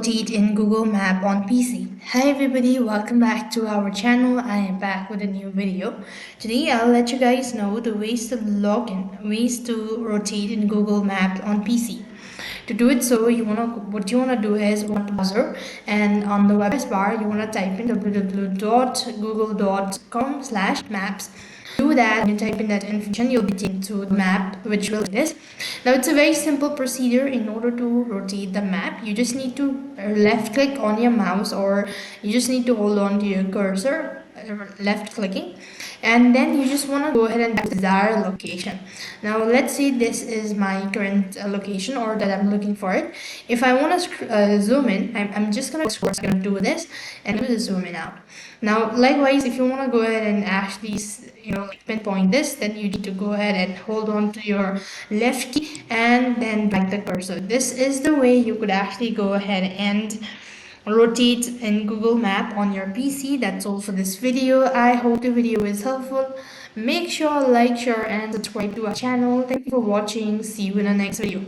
rotate in Google Map on PC. Hi everybody, welcome back to our channel. I am back with a new video. Today I'll let you guys know the ways to log in, ways to rotate in Google Map on PC. To do it, what you wanna do is go to browser, and on the web bar you wanna type in www.google.com/maps. Do that, when you type in that information, you'll be taken to the map, which will this. Now it's a very simple procedure. In order to rotate the map, you just need to left click on your mouse, or you just need to hold on to your cursor, left clicking, and then you just want to go ahead and type the desired location. Now let's say this is my current location, or that I'm looking for it. If I want to zoom in, I'm just gonna do this and do the zoom in out. Now likewise, if you want to go ahead and actually pinpoint this, then you need to go ahead and hold on to your left key and then drag the cursor. This is the way you could actually go ahead and rotate in Google Map on your PC. That's all for this video. I hope the video is helpful. Make sure like, share and subscribe to our channel. Thank you for watching. See you in the next video.